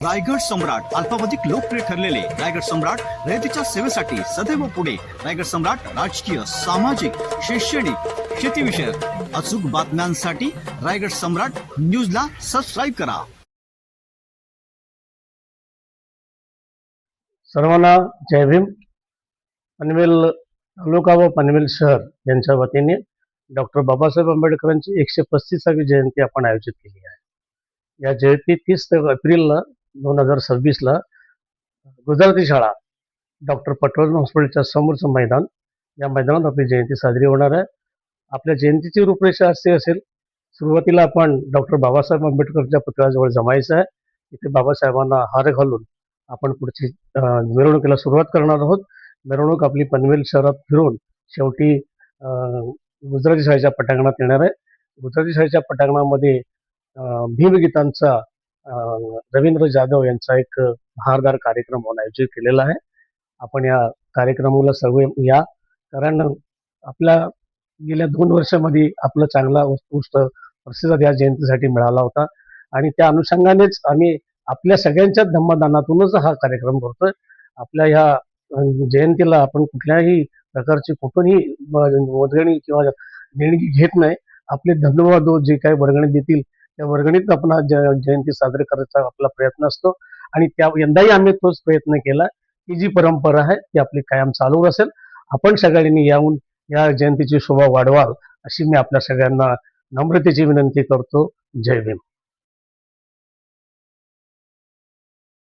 रायगड सम्राट अल्पावधीत लोकप्रिय ठरलेले रायगड सम्राट रयतेच्या सेवेसाठी सदैव पुढे. रायगड सम्राट राजकीय, सामाजिक, शैक्षणिक, शेतीविषयक अचूक बातम्यांसाठी रायगड सम्राट न्यूजला सबस्क्राईब करा. सर्वांना जय भीम. पनवेल तालुका व पनवेल शहर यांच्या वतीने डॉक्टर बाबासाहेब आंबेडकरांची 135वी जयंती आपण आयोजित केली आहे. या जयंती 30 एप्रिलला 2026ला गुजराती शाळा डॉक्टर पटवर्धन हॉस्पिटलच्या समोरचं मैदान, या मैदानात आपली जयंती साजरी होणार आहे. आपल्या जयंतीची रूपरेषा अशी असेल, सुरुवातीला आपण डॉक्टर बाबासाहेब आंबेडकरच्या पुतळ्याजवळ जमायचं आहे. इथे बाबासाहेबांना हार घालून आपण पुढची मिरवणुकीला सुरुवात करणार आहोत. मिरवणूक आपली पनवेल शहरात फिरून शेवटी गुजराती शाळेच्या पटांगणात येणार आहे. गुजराती शाळेच्या पटांगणामध्ये भीमगीतांचा रवींद्र जाधव यांचा एक बहारदार कार्यक्रम आयोजित केलेला आहे. आपण या कार्यक्रमाला सर्व या, कारण आपल्या गेल्या 2 वर्षामध्ये आपला चांगला उत्कृष्ट प्रतिसाद या जयंतीसाठी मिळाला होता आणि त्या अनुषंगानेच आम्ही आपल्या सगळ्यांच्या धम्मदानातूनच हा कार्यक्रम करतोय. आपल्या ह्या जयंतीला आपण कुठल्याही प्रकारची कुठूनही वर्गणी किंवा देणगी घेत नाही. आपले धन्यवाद जे काही वर्गणी देतील त्या वर्गणीत आपण जयंती साजरी करायचा आपला प्रयत्न असतो आणि त्या यंदाही आम्ही तोच प्रयत्न केला. ही जी परंपरा आहे ती आपली कायम चालू असेल. आपण सगळ्यांनी याहून या जयंतीची शोभा वाढवाल अशी मी आपल्या सगळ्यांना नम्रतेची विनंती करतो. जय भीम.